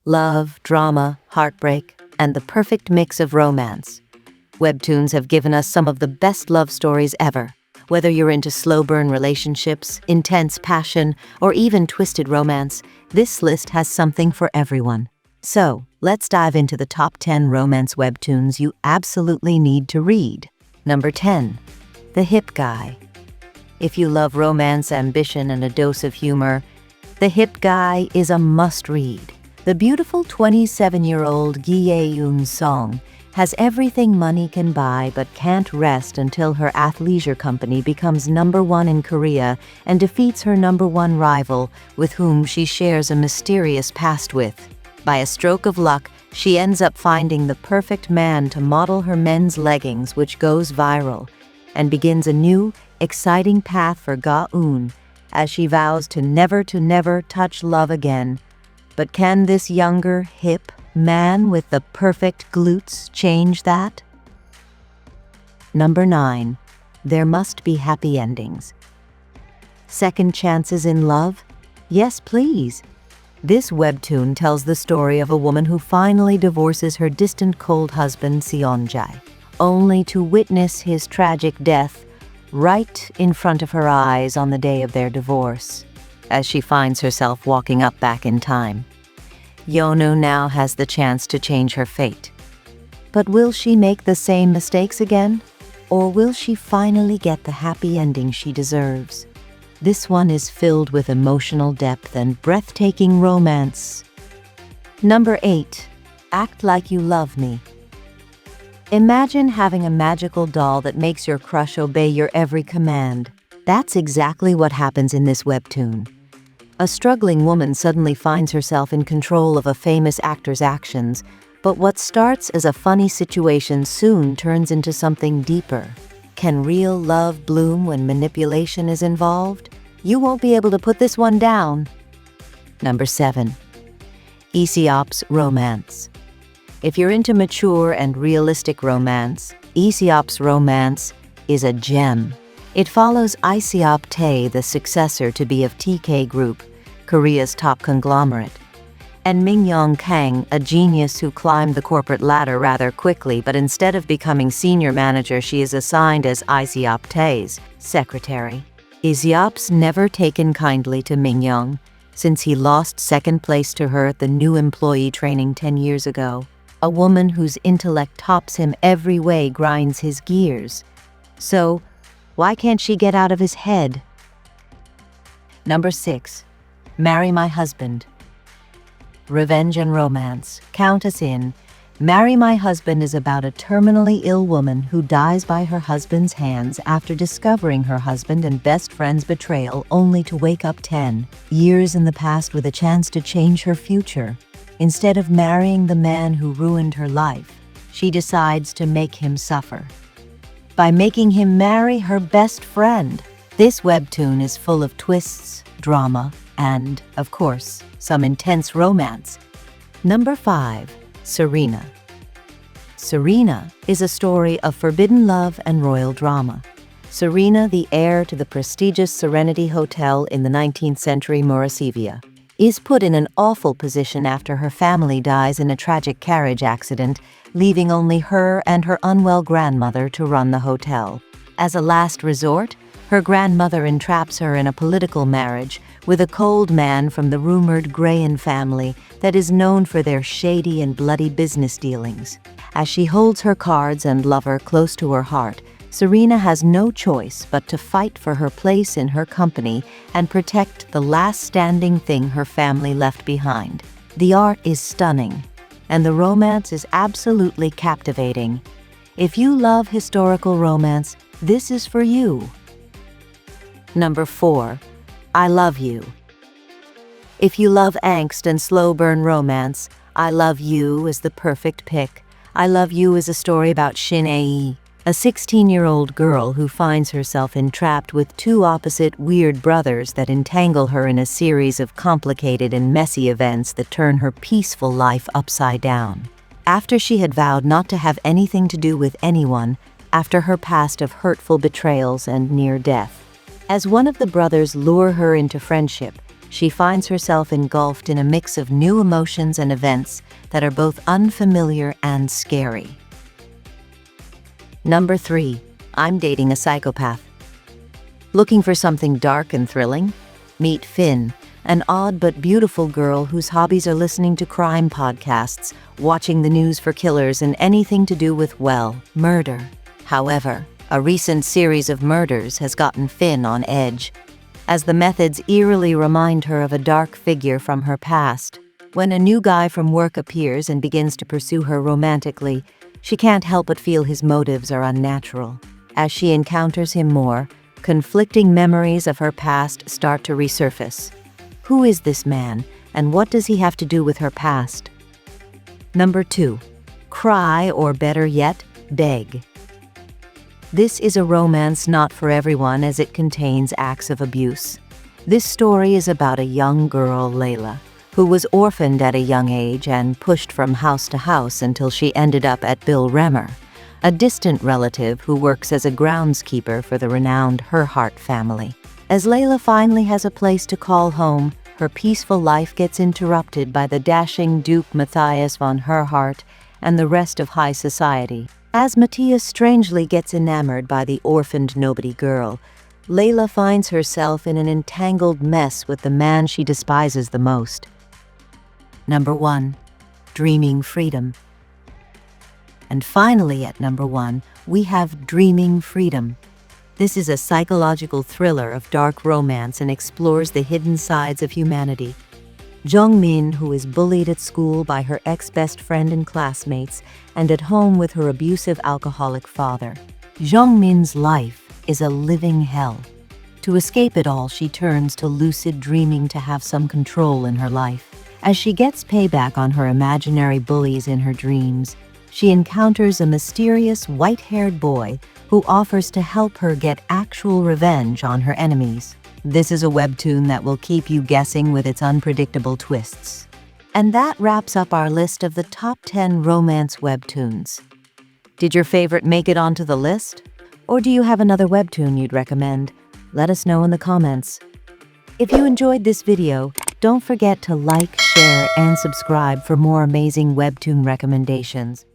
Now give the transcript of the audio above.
Love, drama, heartbreak, and the perfect mix of romance. Webtoons have given us some of the best love stories ever. Whether you're into slow-burn relationships, intense passion, or even twisted romance, this list has something for everyone. So, let's dive into the top 10 romance webtoons you absolutely need to read. Number 10. The Hip Guy. If you love romance, ambition, and a dose of humor, The Hip Guy is a must-read. The beautiful 27-year-old Gi Ye-eun's song has everything money can buy but can't rest until her athleisure company becomes #1 in Korea and defeats her #1 rival, with whom she shares a mysterious past with. By a stroke of luck, she ends up finding the perfect man to model her men's leggings, which goes viral, and begins a new, exciting path for Ga-eun as she vows to never touch love again. But can this younger, hip man with the perfect glutes change that? Number 9. There Must Be Happy Endings. Second chances in love? Yes, please. This webtoon tells the story of a woman who finally divorces her distant cold husband, Seon-jae, only to witness his tragic death right in front of her eyes on the day of their divorce, as she finds herself walking up back in time. Yeonu now has the chance to change her fate. But will she make the same mistakes again? Or will she finally get the happy ending she deserves? This one is filled with emotional depth and breathtaking romance. Number 8. Act Like You Love Me. Imagine having a magical doll that makes your crush obey your every command. That's exactly what happens in this webtoon. A struggling woman suddenly finds herself in control of a famous actor's actions, but what starts as a funny situation soon turns into something deeper. Can real love bloom when manipulation is involved? You won't be able to put this one down. Number 7. EOPS Romance. If you're into mature and realistic romance, EOPS Romance is a gem. It follows Iseop Tae, the successor to be of TK Group, Korea's top conglomerate, and Minyoung Kang, a genius who climbed the corporate ladder rather quickly, but instead of becoming senior manager, she is assigned as Iseop Tae's secretary. Iseop's never taken kindly to Minyoung, since he lost second place to her at the new employee training 10 years ago. A woman whose intellect tops him every way grinds his gears. So, why can't she get out of his head? Number 6. Marry My Husband. Revenge and romance. Count us in. Marry My Husband is about a terminally ill woman who dies by her husband's hands after discovering her husband and best friend's betrayal, only to wake up 10 years in the past with a chance to change her future. Instead of marrying the man who ruined her life, she decides to make him suffer by making him marry her best friend. This webtoon is full of twists, drama, and, of course, some intense romance. Number 5. Serena. Serena is a story of forbidden love and royal drama. Serena, the heir to the prestigious Serenity Hotel in the 19th century Morosevia, is put in an awful position after her family dies in a tragic carriage accident, leaving only her and her unwell grandmother to run the hotel. As a last resort, her grandmother entraps her in a political marriage with a cold man from the rumored Grayan family that is known for their shady and bloody business dealings. As she holds her cards and lover close to her heart, Serena has no choice but to fight for her place in her company and protect the last standing thing her family left behind. The art is stunning, and the romance is absolutely captivating. If you love historical romance, this is for you. Number 4. I Love You. If you love angst and slow-burn romance, I Love You is the perfect pick. I Love You is a story about Shin Ae, a 16-year-old girl who finds herself entrapped with two opposite weird brothers that entangle her in a series of complicated and messy events that turn her peaceful life upside down. After she had vowed not to have anything to do with anyone, after her past of hurtful betrayals and near death. As one of the brothers lure her into friendship, she finds herself engulfed in a mix of new emotions and events that are both unfamiliar and scary. Number 3. I'm Dating a Psychopath. Looking for something dark and thrilling? Meet Finn, an odd but beautiful girl whose hobbies are listening to crime podcasts, watching the news for killers, and anything to do with, well, murder. However, a recent series of murders has gotten Finn on edge, as the methods eerily remind her of a dark figure from her past. When a new guy from work appears and begins to pursue her romantically, she can't help but feel his motives are unnatural. As she encounters him more, conflicting memories of her past start to resurface. Who is this man, and what does he have to do with her past? Number 2. Cry, or better yet, beg. This is a romance not for everyone, as it contains acts of abuse. This story is about a young girl, Layla, who was orphaned at a young age and pushed from house to house until she ended up at Bill Remmer, a distant relative who works as a groundskeeper for the renowned Her Heart family. As Layla finally has a place to call home, her peaceful life gets interrupted by the dashing Duke Matthias von Herhart and the rest of high society. As Matthias strangely gets enamored by the orphaned nobody girl, Layla finds herself in an entangled mess with the man she despises the most. Number 1. Dreaming Freedom. And finally, at number 1, we have Dreaming Freedom. This is a psychological thriller of dark romance and explores the hidden sides of humanity. Jung-min, who is bullied at school by her ex-best friend and classmates, and at home with her abusive alcoholic father. Jung-min's life is a living hell. To escape it all, she turns to lucid dreaming to have some control in her life. As she gets payback on her imaginary bullies in her dreams, she encounters a mysterious white-haired boy who offers to help her get actual revenge on her enemies. This is a webtoon that will keep you guessing with its unpredictable twists. And that wraps up our list of the top 10 romance webtoons. Did your favorite make it onto the list? Or do you have another webtoon you'd recommend? Let us know in the comments. If you enjoyed this video, don't forget to like, share, and subscribe for more amazing webtoon recommendations.